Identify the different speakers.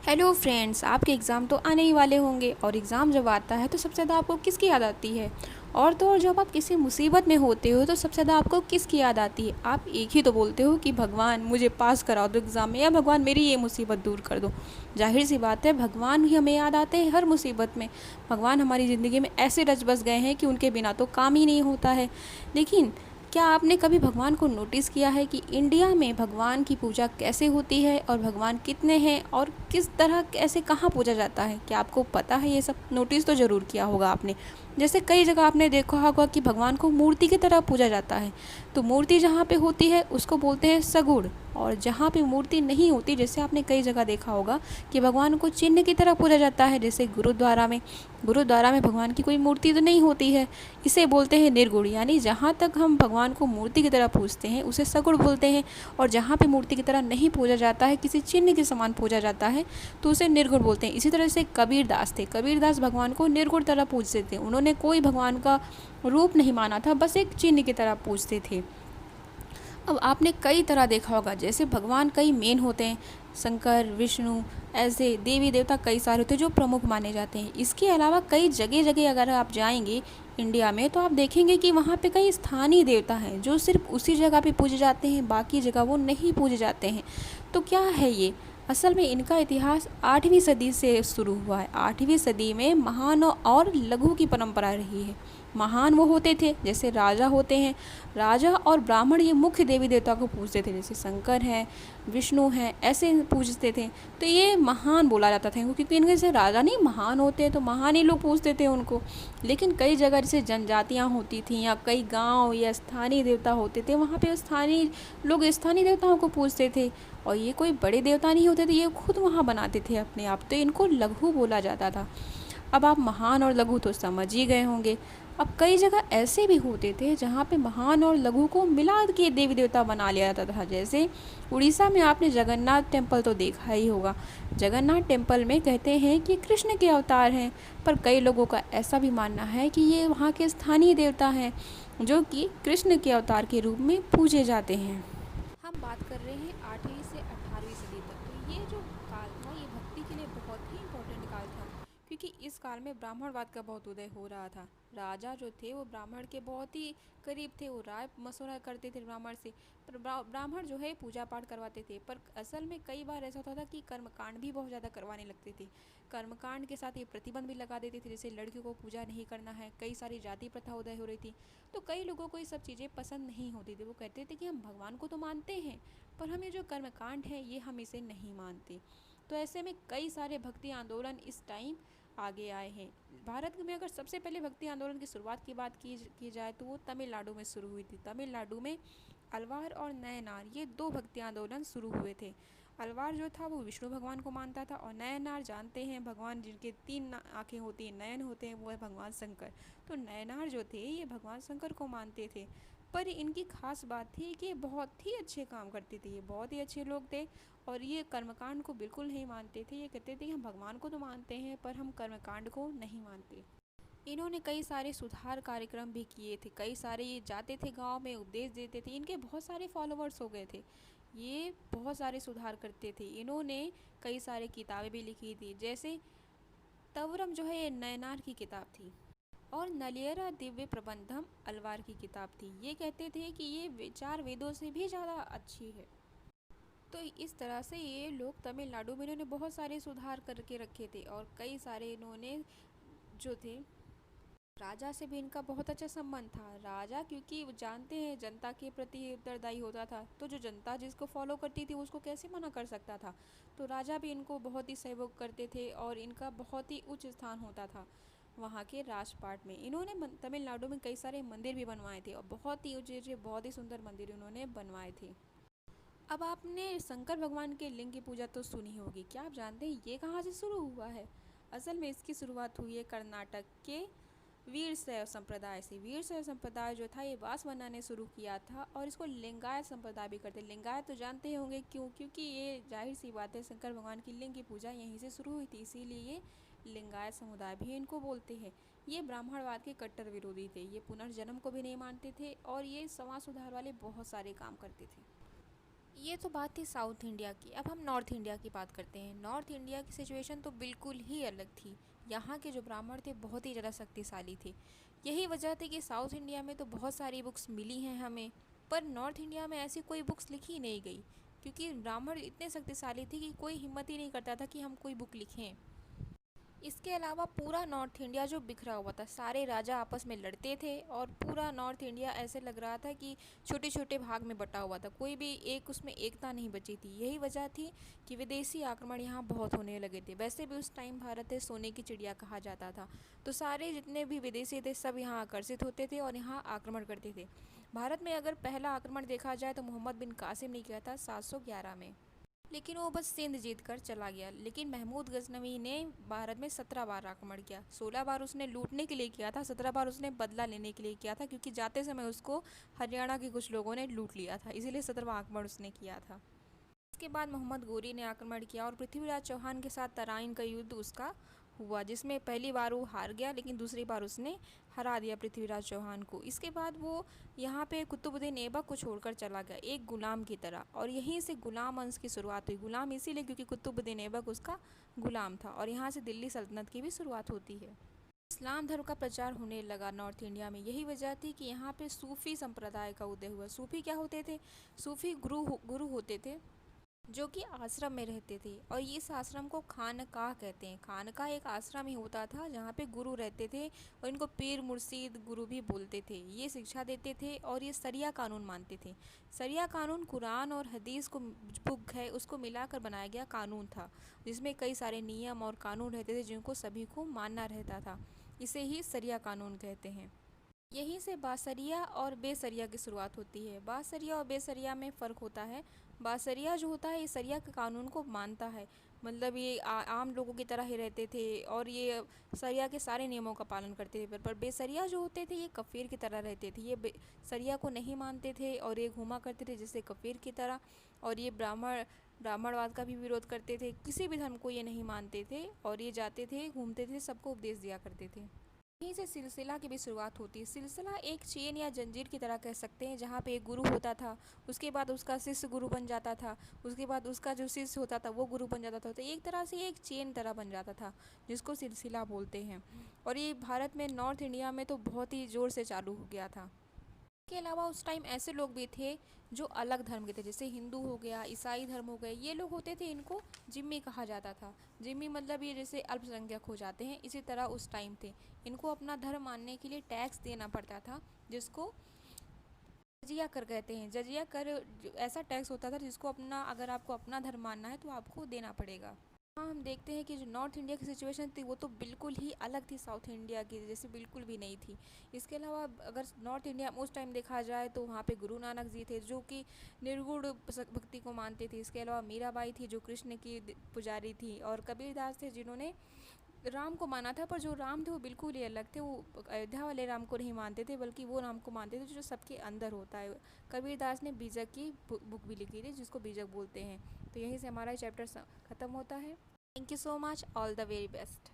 Speaker 1: Hello friends, आपके exam तो आने ही वाले होंगे और एग्ज़ाम जब आता है तो सबसे ज़्यादा आपको किसकी याद आती है। और तो और जब आप किसी मुसीबत में होते हो तो सबसे ज़्यादा आपको किसकी याद आती है। आप एक ही तो बोलते हो कि भगवान मुझे पास करा दो एग्ज़ाम में, या भगवान मेरी ये मुसीबत दूर कर दो। जाहिर सी बात है, भगवान ही हमें याद आते हैं हर मुसीबत में। भगवान हमारी ज़िंदगी में ऐसे रच बस गए हैं कि उनके बिना तो काम ही नहीं होता है। लेकिन क्या आपने कभी भगवान को नोटिस किया है कि इंडिया में भगवान की पूजा कैसे होती है, और भगवान कितने हैं और किस तरह कैसे कहाँ पूजा जाता है? क्या आपको पता है? ये सब नोटिस तो ज़रूर किया होगा आपने। जैसे कई जगह आपने देखा होगा कि भगवान को मूर्ति की तरह पूजा जाता है। तो मूर्ति जहाँ पे होती है उसको बोलते हैं सगुड़, और जहाँ पे मूर्ति नहीं होती, जैसे आपने कई जगह देखा होगा कि भगवान को चिन्ह की तरह पूजा जाता है, जैसे गुरुद्वारा में भगवान की कोई मूर्ति तो नहीं होती है। इसे बोलते हैं निर्गुण, यानी जहाँ तक हम भगवान को मूर्ति की तरह पूजते हैं उसे सगुण बोलते हैं, और जहाँ पे मूर्ति की तरह नहीं पूजा जाता है, किसी चिन्ह के समान पूजा जाता है, तो उसे निर्गुण बोलते हैं। इसी तरह से कबीरदास थे, कबीरदास भगवान को निर्गुण तरह पूजते थे। उन्होंने कोई भगवान का रूप नहीं माना था, बस एक चिन्ह की तरह पूजते थे। अब आपने कई तरह देखा होगा, जैसे भगवान कई मेन होते हैं, शंकर, विष्णु, ऐसे देवी देवता कई सारे होते हैं जो प्रमुख माने जाते हैं। इसके अलावा कई जगह जगह अगर आप जाएंगे इंडिया में तो आप देखेंगे कि वहाँ पे कई स्थानीय देवता हैं जो सिर्फ उसी जगह पे पूजे जाते हैं, बाकी जगह वो नहीं पूजे जाते हैं। तो क्या है ये? असल में इनका इतिहास 8वीं सदी से शुरू हुआ है। 8वीं सदी में महान और लघु की परंपरा रही है। महान वो होते थे जैसे राजा होते हैं, राजा और ब्राह्मण ये मुख्य देवी देवता को पूजते थे, जैसे शंकर हैं, विष्णु हैं, ऐसे पूजते थे। तो ये महान बोला जाता था क्योंकि इनके जैसे राजा नहीं महान होते हैं, तो महान ही लोग पूजते थे उनको। लेकिन कई जगह जैसे जनजातियाँ होती थीं या कई गांव या स्थानीय देवता होते थे, वहाँ पे स्थानीय लोग स्थानीय देवताओं को पूजते थे, और ये कोई बड़े देवता नहीं होते थे, ये खुद वहाँ बनाते थे अपने आप, तो इनको लघु बोला जाता था। अब आप महान और लघु तो समझ ही गए होंगे। अब कई जगह ऐसे भी होते थे जहाँ पे महान और लघु को मिला के देवी देवता बना लिया जाता था। जैसे उड़ीसा में आपने जगन्नाथ टेम्पल तो देखा ही होगा। जगन्नाथ टेम्पल में कहते हैं कि कृष्ण के अवतार हैं, पर कई लोगों का ऐसा भी मानना है कि ये वहाँ के स्थानीय देवता हैं जो कि कृष्ण के अवतार के रूप में पूजे जाते हैं। हम बात कर रहे हैं 8वीं से 18वीं सदी तक। तो ये जो काल था ये भक्ति के लिए बहुत ही इम्पोर्टेंट काल था, क्योंकि इस काल में ब्राह्मणवाद का बहुत उदय हो रहा था। राजा जो थे वो ब्राह्मण के बहुत ही करीब थे, वो राय मशवरा करते थे ब्राह्मण से। पर ब्राह्मण जो है पूजा पाठ करवाते थे, पर असल में कई बार ऐसा होता था कि कर्मकांड भी बहुत ज़्यादा करवाने लगते थे। कर्मकांड के साथ ये प्रतिबंध भी लगा देते थे, जैसे लड़कियों को पूजा नहीं करना है। कई सारी जाति प्रथा उदय हो रही थी, तो कई लोगों को ये सब चीज़ें पसंद नहीं होती थी। वो कहते थे कि हम भगवान को तो मानते हैं, पर हम ये जो कर्मकांड है ये हम इसे नहीं मानते। तो ऐसे में कई सारे भक्ति आंदोलन इस टाइम आगे आए हैं। भारत में अगर सबसे पहले भक्ति आंदोलन की शुरुआत की बात की जाए तो वो तमिलनाडु में शुरू हुई थी। तमिलनाडु में अलवार और नयनार ये दो भक्ति आंदोलन शुरू हुए थे। अलवार जो था वो विष्णु भगवान को मानता था, और नयनार जानते हैं भगवान जिनके 3 आँखें होती हैं, नयन होते हैं, वो है भगवान शंकर। तो नयनार जो थे ये भगवान शंकर को मानते थे। पर इनकी खास बात थी कि ये बहुत ही अच्छे काम करते थे, ये बहुत ही अच्छे लोग थे, और ये कर्मकांड को बिल्कुल नहीं मानते थे। ये कहते थे कि हम भगवान को तो मानते हैं पर हम कर्मकांड को नहीं मानते। इन्होंने कई सारे सुधार कार्यक्रम भी किए थे। कई सारे ये जाते थे गांव में, उपदेश देते थे। इनके बहुत सारे फॉलोअर्स हो गए थे। ये बहुत सारे सुधार करते थे। इन्होंने कई सारे किताबें भी लिखी थी, जैसे तवरम जो है ये नयनार की किताब थी, और नलियरा दिव्य प्रबंधम अलवार की किताब थी। ये कहते थे कि ये विचार वेदों से भी ज़्यादा अच्छी है। तो इस तरह से ये लोग तमिलनाडु में इन्होंने बहुत सारे सुधार करके रखे थे, और कई सारे इन्होंने जो थे, राजा से भी इनका बहुत अच्छा संबंध था। राजा क्योंकि वो जानते हैं जनता के प्रति उत्तरदायी होता था, तो जो जनता जिसको फॉलो करती थी उसको कैसे मना कर सकता था। तो राजा भी इनको बहुत ही सहयोग करते थे, और इनका बहुत ही उच्च स्थान होता था वहाँ के राजपाट में। इन्होंने तमिलनाडु में कई सारे मंदिर भी बनवाए थे, और बहुत ही ऊंचे ऊंचे बहुत ही सुंदर मंदिर इन्होंने बनवाए थे। अब आपने शंकर भगवान के लिंग की पूजा तो सुनी होगी। क्या आप जानते हैं ये कहाँ से शुरू हुआ है? असल में इसकी शुरुआत हुई है कर्नाटक के वीरशैव संप्रदाय से। वीरशैव संप्रदाय जो था ये बांस बनाने शुरू किया था, और इसको लिंगायत संप्रदाय भी करते हैं। लिंगायत तो जानते ही होंगे क्यों, क्योंकि ये जाहिर सी बात है शंकर भगवान की लिंग की पूजा यहीं से शुरू हुई थी, इसीलिए ये लिंगायत समुदाय भी इनको बोलते हैं। ये ब्राह्मणवाद के कट्टर विरोधी थे, ये पुनर्जन्म को भी नहीं मानते थे, और ये समाज सुधार वाले बहुत सारे काम करते थे। ये तो बात थी साउथ इंडिया की। अब हम नॉर्थ इंडिया की बात करते हैं। नॉर्थ इंडिया की सिचुएशन तो बिल्कुल ही अलग थी। यहाँ के जो ब्राह्मण थे बहुत ही ज़्यादा शक्तिशाली थे। यही वजह थी कि साउथ इंडिया में तो बहुत सारी बुक्स मिली हैं हमें, पर नॉर्थ इंडिया में ऐसी कोई बुक्स लिखी नहीं गई, क्योंकि ब्राह्मण इतने शक्तिशाली थे कि कोई हिम्मत ही नहीं करता था कि हम कोई बुक लिखें। इसके अलावा पूरा नॉर्थ इंडिया जो बिखरा हुआ था, सारे राजा आपस में लड़ते थे और पूरा नॉर्थ इंडिया ऐसे लग रहा था कि छोटे छोटे भाग में बटा हुआ था, कोई भी एक उसमें एकता नहीं बची थी। यही वजह थी कि विदेशी आक्रमण यहाँ बहुत होने लगे थे। वैसे भी उस टाइम भारत है सोने की चिड़िया कहा जाता था, तो सारे जितने भी विदेशी थे सब यहाँ आकर्षित होते थे और यहाँ आक्रमण करते थे। भारत में अगर पहला आक्रमण देखा जाए तो मोहम्मद बिन कासिम ने किया था 711 में, लेकिन वो बस सिंध जीत कर चला गया। लेकिन महमूद गजनवी ने भारत में 17 बार आक्रमण किया। 16 बार उसने लूटने के लिए किया था, 17 बार उसने बदला लेने के लिए किया था, क्योंकि जाते समय उसको हरियाणा के कुछ लोगों ने लूट लिया था, इसीलिए 17वां आक्रमण उसने किया था। इसके बाद मोहम्मद गोरी ने आक्रमण किया और पृथ्वीराज चौहान के साथ तराइन का युद्ध उसका हुआ, जिसमें पहली बार वो हार गया, लेकिन दूसरी बार उसने हरा दिया पृथ्वीराज चौहान को। इसके बाद वो यहाँ पे कुतुबुद्दीन ऐबक को छोड़कर चला गया एक गुलाम की तरह, और यहीं से गुलाम वंश की शुरुआत हुई। गुलाम इसीलिए क्योंकि कुतुबुद्दीन ऐबक उसका गुलाम था, और यहाँ से दिल्ली सल्तनत की भी शुरुआत होती है। इस्लाम धर्म का प्रचार होने लगा नॉर्थ इंडिया में। यही वजह थी कि यहाँ पे सूफ़ी संप्रदाय का उदय हुआ। सूफ़ी क्या होते थे? सूफ़ी गुरु होते थे जो कि आश्रम में रहते थे, और इस आश्रम को खानकाह कहते हैं। खानकाह एक आश्रम ही होता था जहाँ पे गुरु रहते थे, और इनको पीर मुर्शीद गुरु भी बोलते थे। ये शिक्षा देते थे और ये शरिया कानून मानते थे। शरिया कानून कुरान और हदीस को बुक है उसको मिलाकर बनाया गया कानून था, जिसमें कई सारे नियम और कानून रहते थे जिनको सभी को मानना रहता था। इसे ही शरिया कानून कहते हैं। यहीं से बासरिया और बेसरिया की शुरुआत होती है। बासरिया और बेसरिया में फ़र्क होता है। बासरिया जो होता है ये सरिया के कानून को मानता है, मतलब ये आम लोगों की तरह ही रहते थे और ये सरिया के सारे नियमों का पालन करते थे। पर बेसरिया जो होते थे ये कफ़ीर की तरह रहते थे। ये सरिया को नहीं मानते थे और ये घूमा करते थे जैसे कफ़ीर की तरह, और ये ब्राह्मणवाद का भी विरोध करते थे। किसी भी धर्म को ये नहीं मानते थे और ये जाते थे घूमते थे, सबको उपदेश दिया करते थे। यहीं से सिलसिला की भी शुरुआत होती है। सिलसिला एक चेन या जंजीर की तरह कह सकते हैं, जहाँ पे एक गुरु होता था, उसके बाद उसका शिष्य गुरु बन जाता था, उसके बाद उसका जो शिष्य होता था वो गुरु बन जाता था। तो एक तरह से एक चेन तरह बन जाता था, जिसको सिलसिला बोलते हैं। और ये भारत में नॉर्थ इंडिया में तो बहुत ही ज़ोर से चालू हो गया था। इसके अलावा उस टाइम ऐसे लोग भी थे जो अलग धर्म के थे, जैसे हिंदू हो गया, ईसाई धर्म हो गए। ये लोग होते थे, इनको जिम्मी कहा जाता था। जिम्मी मतलब ये जैसे अल्पसंख्यक हो जाते हैं, इसी तरह उस टाइम थे। इनको अपना धर्म मानने के लिए टैक्स देना पड़ता था, जिसको जजिया कर कहते हैं। जजिया कर ऐसा टैक्स होता था जिसको अपना, अगर आपको अपना धर्म मानना है तो आपको देना पड़ेगा। हाँ, हम देखते हैं कि जो नॉर्थ इंडिया की सिचुएशन थी वो तो बिल्कुल ही अलग थी साउथ इंडिया की, जैसे बिल्कुल भी नहीं थी। इसके अलावा अगर नॉर्थ इंडिया में उस टाइम देखा जाए तो वहाँ पे गुरु नानक जी थे जो कि निर्गुण भक्ति को मानते थे। इसके अलावा मीराबाई थी जो कृष्ण की पुजारी थी, और कबीरदास थे जिन्होंने राम को माना था, पर जो राम थे वो बिल्कुल ही अलग थे। वो अयोध्या वाले राम को नहीं मानते थे, बल्कि वो राम को मानते थे जो सबके अंदर होता है। कबीरदास ने बीजक की बुक भी लिखी थी जिसको बीजक बोलते हैं। तो यहीं से हमारा चैप्टर ख़त्म होता है। Thank you so much. All the very best.